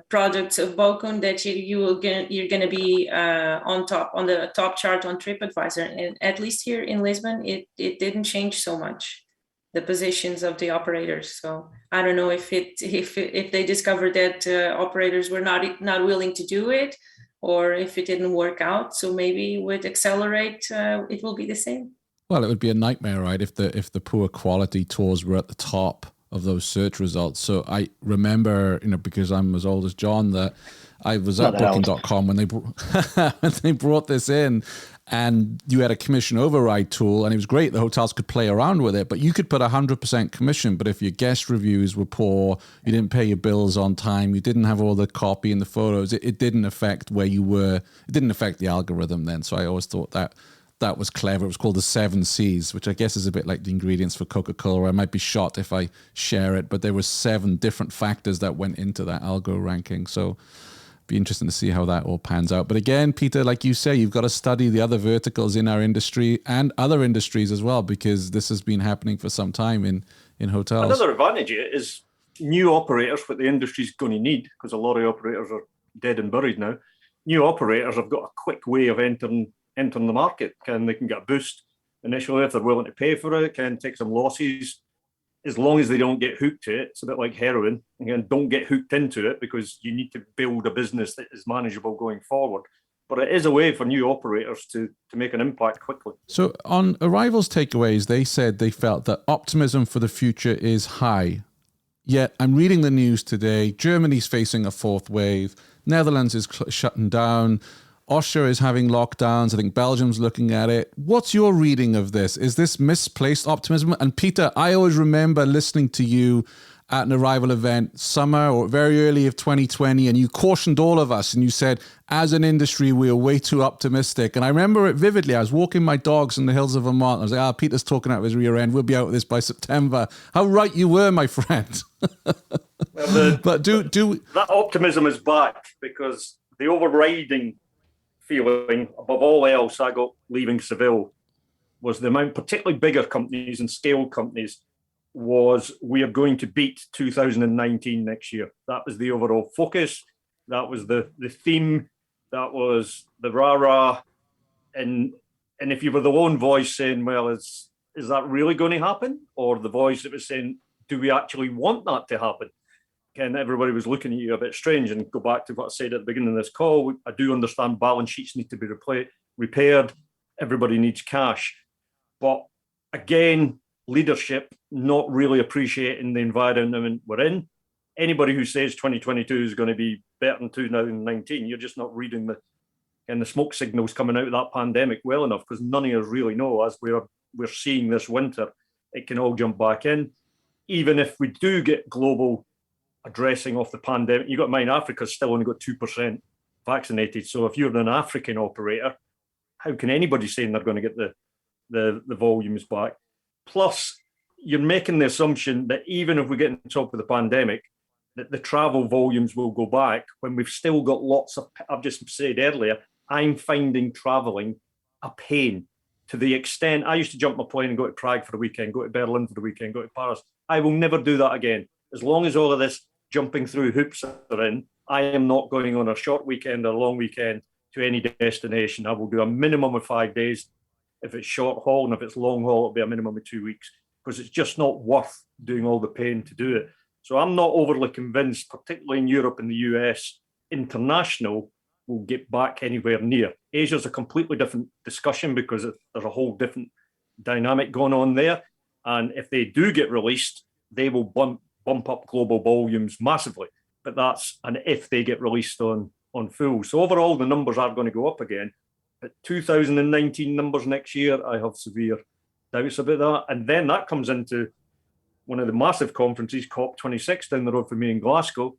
products of Bokun, that you're going to be on the top chart on TripAdvisor. And at least here in Lisbon, it didn't change so much, the positions of the operators. So I don't know if they discovered that operators were not willing to do it, or if it didn't work out. So maybe with Accelerate, it will be the same. Well, it would be a nightmare, right? If the poor quality tours were at the top of those search results. So I remember, because I'm as old as John, that I was at Booking.com when they brought this in, and you had a commission override tool, and it was great. The hotels could play around with it, but you could put 100% commission. But if your guest reviews were poor, you didn't pay your bills on time, you didn't have all the copy and the photos, it didn't affect where you were. It didn't affect the algorithm then. So I always thought that was clever. It was called the 7 C's, which I guess is a bit like the ingredients for Coca-Cola. I might be shot if I share it, but there were 7 different factors that went into that algo ranking. So be interesting to see how that all pans out. But again, Peter, like you say, you've got to study the other verticals in our industry and other industries as well, because this has been happening for some time in hotels. Another advantage is new operators, what the industry's going to need, because a lot of operators are dead and buried now. New operators have got a quick way of entering the market. They can get a boost initially if they're willing to pay for it, can take some losses. As long as they don't get hooked to it, it's a bit like heroin. Again, don't get hooked into it, because you need to build a business that is manageable going forward. But it is a way for new operators to make an impact quickly. So on Arival's takeaways, they said they felt that optimism for the future is high. Yet I'm reading the news today. Germany's facing a 4th wave. Netherlands is shutting down. Austria is having lockdowns. I think Belgium's looking at it. What's your reading of this? Is this misplaced optimism? And Peter, I always remember listening to you at an Arival event, summer or very early of 2020, and you cautioned all of us and you said, as an industry, we are way too optimistic. And I remember it vividly. I was walking my dogs in the hills of Vermont. I was like, Peter's talking out of his rear end. We'll be out of this by September. How right you were, my friend. Well, but that optimism is back, because the overriding feeling above all else I got leaving Seville was the amount, particularly bigger companies and scale companies, was we are going to beat 2019 next year. That was the overall focus. That was the theme. That was the rah-rah. And if you were the lone voice saying, well, is that really going to happen? Or the voice that was saying, do we actually want that to happen? And everybody was looking at you a bit strange. And go back to what I said at the beginning of this call, I do understand balance sheets need to be repaired. Everybody needs cash. But again, leadership not really appreciating the environment we're in. Anybody who says 2022 is going to be better than 2019, you're just not reading and the smoke signals coming out of that pandemic well enough, because none of us really know, as we're seeing this winter, it can all jump back in. Even if we do get global addressing of the pandemic, you've got to mind Africa's still only got 2% vaccinated. So if you're an African operator, how can anybody saying they're going to get the volumes back? Plus, you're making the assumption that even if we get on top of the pandemic, that the travel volumes will go back when we've still got lots of, I've just said earlier, I'm finding traveling a pain to the extent I used to jump my plane and go to Prague for the weekend, go to Berlin for the weekend, go to Paris. I will never do that again. As long as all of this jumping through hoops are in, I am not going on a short weekend or a long weekend to any destination. I will do a minimum of 5 days. If it's short haul, and if it's long haul, it'll be a minimum of 2 weeks, because it's just not worth doing all the pain to do it. So I'm not overly convinced, particularly in Europe and the US, international will get back anywhere near. Asia's a completely different discussion because there's a whole different dynamic going on there. And if they do get released, they will bump up global volumes massively. But that's an if they get released on full. So overall, the numbers are going to go up again. But 2019 numbers next year, I have severe doubts about that. And then that comes into one of the massive conferences, COP26, down the road from me in Glasgow,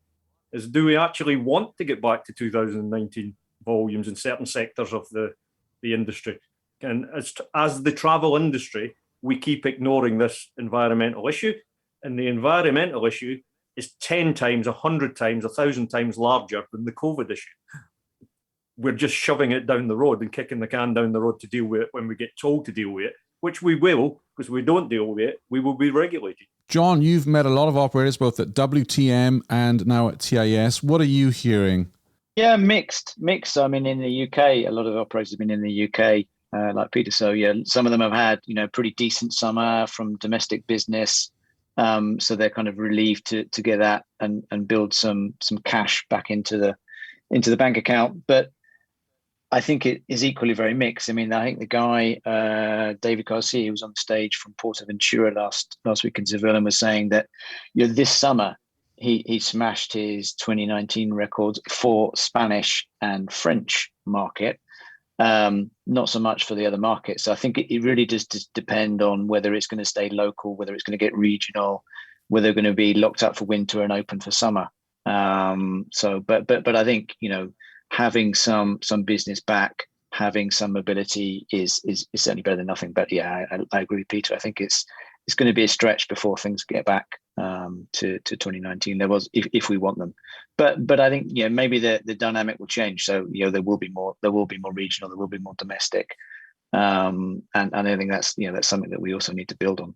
is do we actually want to get back to 2019 volumes in certain sectors of the industry? And as the travel industry, we keep ignoring this environmental issue. And the environmental issue is 10 times, 100 times, 1,000 times larger than the COVID issue. We're just shoving it down the road and kicking the can down the road to deal with it when we get told to deal with it, which we will, because if we don't deal with it, we will be regulated. John, you've met a lot of operators, both at WTM and now at TIS. What are you hearing? Yeah, mixed. I mean, in the UK, a lot of operators have been in the UK, like Peter. So yeah, some of them have had, pretty decent summer from domestic business. So they're kind of relieved to get that and build some cash back into the bank account. But I think it is equally very mixed. I mean, I think the guy, David Garcia, who was on the stage from Portaventura last week in Seville, and was saying that this summer he smashed his 2019 records for Spanish and French market, not so much for the other markets. So I think it really does depend on whether it's going to stay local, whether it's going to get regional, whether they're going to be locked up for winter and open for summer. But I think having some business back, having some mobility is certainly better than nothing. But yeah, I agree with Peter. I think it's going to be a stretch before things get back to 2019. There was, if we want them, but I think maybe the dynamic will change. So there will be more regional, there will be more domestic, and I think that's something that we also need to build on.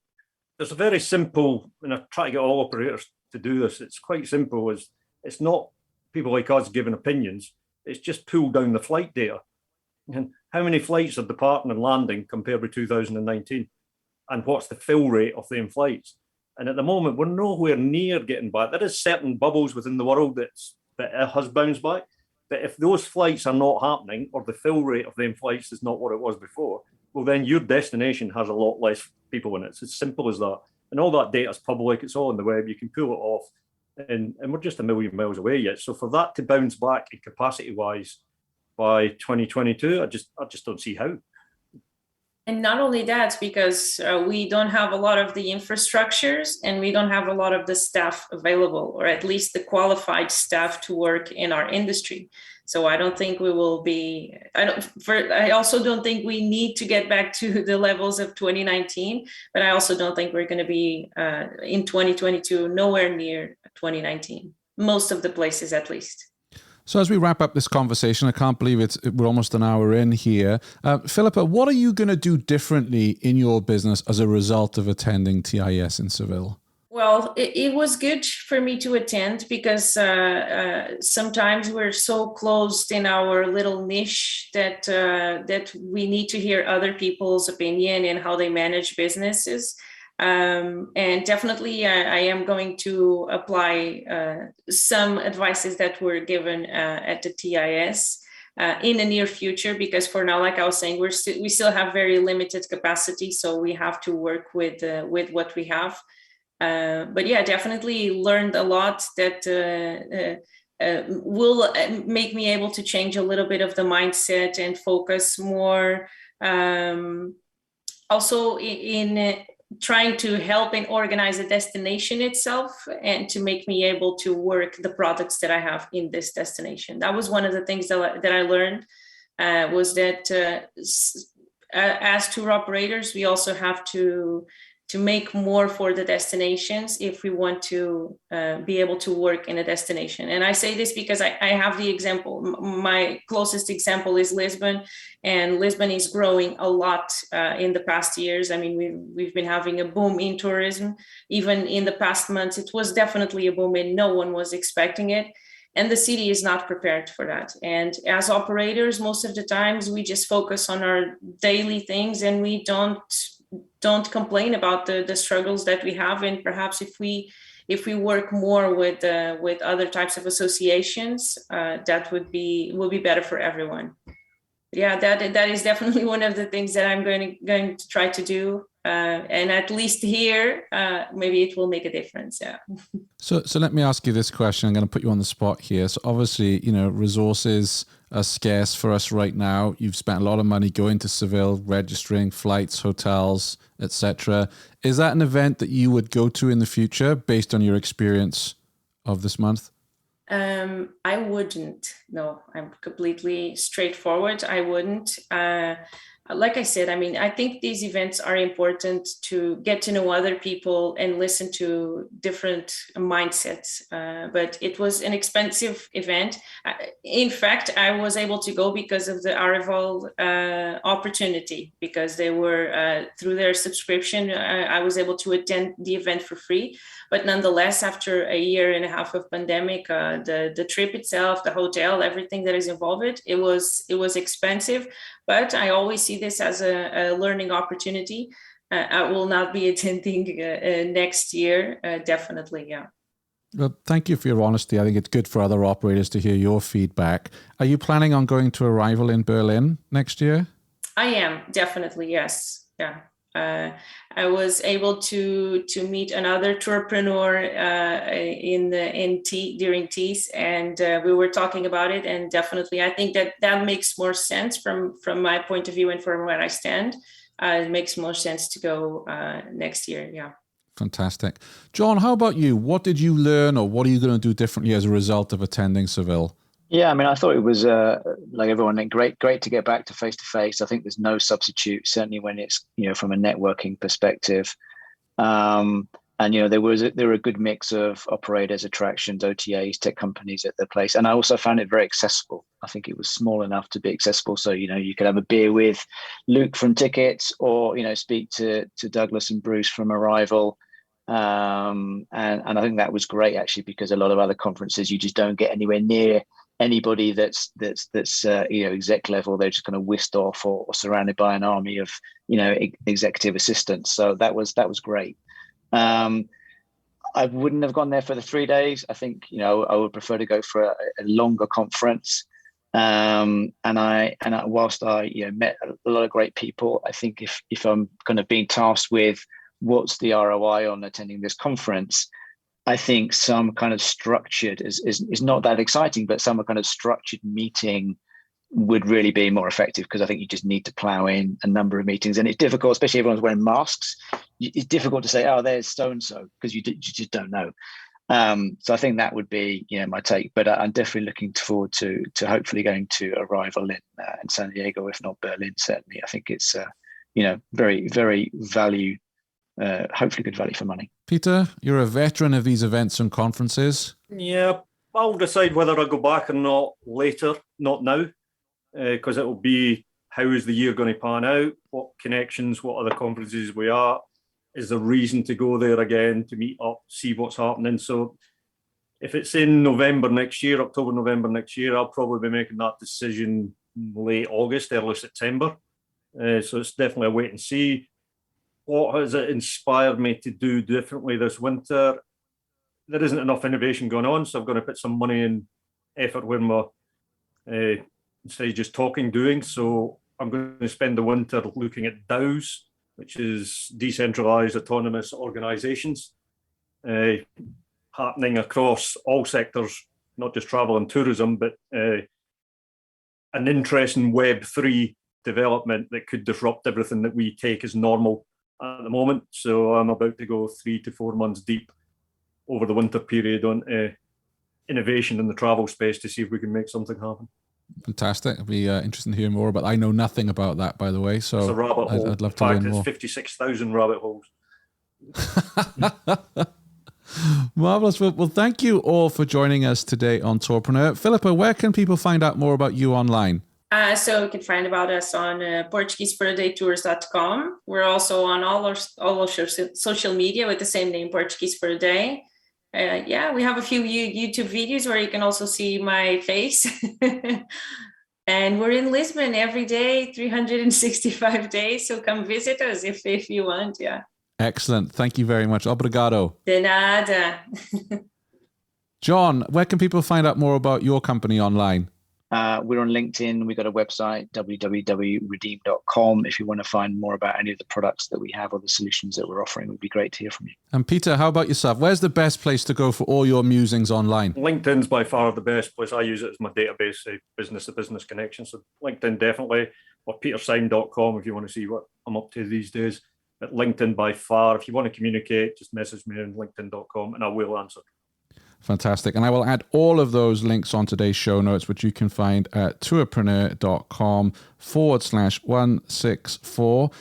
There's a very simple, and I try to get all operators to do this. It's quite simple. It's not people like us giving opinions. It's just pull down the flight data. And how many flights are departing and landing compared with 2019? And what's the fill rate of them flights? And at the moment, we're nowhere near getting back. There is certain bubbles within the world that has bounced back. But if those flights are not happening, or the fill rate of them flights is not what it was before, well, then your destination has a lot less people in it. It's as simple as that. And all that data is public. It's all on the web. You can pull it off. And we're just a million miles away yet. So for that to bounce back in capacity-wise by 2022, I just don't see how. And not only that, because we don't have a lot of the infrastructures and we don't have a lot of the staff available, or at least the qualified staff to work in our industry. So I don't think we will be, I also don't think we need to get back to the levels of 2019, but I also don't think we're going to be in 2022, nowhere near 2019, most of the places at least. So as we wrap up this conversation, I can't believe we're almost an hour in here. Philippa, what are you going to do differently in your business as a result of attending TIS in Seville? Well, it was good for me to attend because sometimes we're so closed in our little niche that we need to hear other people's opinion and how they manage businesses. And definitely, I am going to apply some advices that were given at the TIS in the near future, because for now, like I was saying, we still have very limited capacity, so we have to work with what we have. But yeah, definitely learned a lot that will make me able to change a little bit of the mindset and focus more also in trying to help and organize the destination itself, and to make me able to work the products that I have in this destination. That was one of the things that I learned, was that as tour operators, we also have to make more for the destinations if we want to be able to work in a destination. And I say this because I have the example. My closest example is Lisbon, and Lisbon is growing a lot in the past years. I mean, we've been having a boom in tourism. Even in the past months, it was definitely a boom, and no one was expecting it. And the city is not prepared for that. And as operators, most of the times we just focus on our daily things, and we don't complain about the struggles that we have. And perhaps if we work more with other types of associations, that will be better for everyone. Yeah, that is definitely one of the things that I'm going to try to do. And at least here, maybe it will make a difference. Yeah. So let me ask you this question. I'm going to put you on the spot here. So obviously, resources are scarce for us right now. You've spent a lot of money going to Seville, registering flights, hotels, etc. Is that an event that you would go to in the future based on your experience of this month? I wouldn't. No, I'm completely straightforward. I wouldn't. Like I said, I mean, I think these events are important to get to know other people and listen to different mindsets. But it was an expensive event. In fact, I was able to go because of the Arival opportunity, because they were through their subscription. I was able to attend the event for free. But nonetheless, after a year and a half of pandemic, the trip itself, the hotel, everything that is involved, it was expensive. But I always see this as a learning opportunity. I will not be attending next year, definitely, yeah. Well, thank you for your honesty. I think it's good for other operators to hear your feedback. Are you planning on going to Arival in Berlin next year? I am, definitely, yes. Yeah. I was able to meet another tourpreneur during TIS, and we were talking about it. And definitely, I think that makes more sense from my point of view and from where I stand. It makes more sense to go next year. Yeah. Fantastic. John, how about you? What did you learn, or what are you going to do differently as a result of attending Seville? Yeah, I mean, I thought it was like everyone, great to get back to face. I think there's no substitute, certainly when it's from a networking perspective. And there were a good mix of operators, attractions, OTAs, tech companies at the place, and I also found it very accessible. I think it was small enough to be accessible, so you could have a beer with Luke from Tickets, or speak to Douglas and Bruce from Arival. And I think that was great, actually, because a lot of other conferences you just don't get anywhere near anybody that's exec level. They're just kind of whisked off or surrounded by an army of executive assistants. So that was great. I wouldn't have gone there for the 3 days. I think I would prefer to go for a longer conference. And whilst I met a lot of great people, I think if I'm kind of being tasked with what's the ROI on attending this conference, I think some kind of structured is not that exciting, but some kind of structured meeting would really be more effective, because I think you just need to plow in a number of meetings, and it's difficult, especially if everyone's wearing masks. It's difficult to say, oh, there's so-and-so, because you just don't know. So I think that would be my take, but I'm definitely looking forward to hopefully going to Arival in San Diego, if not Berlin. Certainly, I think it's very, very hopefully good value for money. Peter, you're a veteran of these events and conferences. Yeah, I'll decide whether I go back or not later, not now, because it will be, how is the year going to pan out? What connections, what other conferences we are? Is there reason to go there again, to meet up, see what's happening? So if it's in November next year, October, November next year, I'll probably be making that decision late August, early September. So it's definitely a wait and see. What has it inspired me to do differently this winter? There isn't enough innovation going on, so I've got to put some money and effort where my instead of just talking, doing. So I'm going to spend the winter looking at DAOs, which is decentralized autonomous organizations, happening across all sectors, not just travel and tourism, but an interest in Web3 development that could disrupt everything that we take as normal at the moment. So I'm about to go 3 to 4 months deep over the winter period on innovation in the travel space to see if we can make something happen. Fantastic. It'll be interesting to hear more, but I know nothing about that, by the way. So it's a rabbit hole. I'd love to learn more. 56,000 rabbit holes. Marvelous. Well, thank you all for joining us today on Tourpreneur. Philippa, where can people find out more about you online? So you can find about us on PortugueseForADayTours.com. We're also on all our social media with the same name, Portuguese for a Day. We have a few YouTube videos where you can also see my face. And we're in Lisbon every day, 365 days. So come visit us if you want. Yeah. Excellent. Thank you very much. Obrigado. De nada. John, where can people find out more about your company online? We're on LinkedIn. We've got a website, www.redeem.com. If you want to find more about any of the products that we have or the solutions that we're offering, it would be great to hear from you. And Peter, how about yourself? Where's the best place to go for all your musings online? LinkedIn's by far the best place. I use it as my database, business-to-business connection. So LinkedIn definitely, or petersyme.com if you want to see what I'm up to these days. But LinkedIn by far. If you want to communicate, just message me on linkedin.com and I will answer. Fantastic. And I will add all of those links on today's show notes, which you can find at tourpreneur.com/164.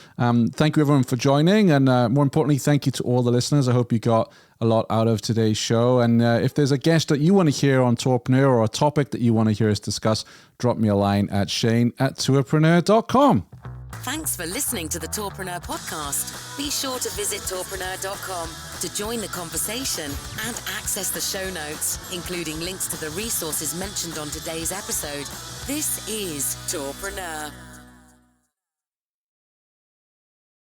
Thank you, everyone, for joining. And more importantly, thank you to all the listeners. I hope you got a lot out of today's show. And if there's a guest that you want to hear on Tourpreneur or a topic that you want to hear us discuss, drop me a line at shane@tourpreneur.com. Thanks for listening to the Tourpreneur podcast. Be sure to visit tourpreneur.com to join the conversation and access the show notes, including links to the resources mentioned on today's episode. This is Tourpreneur.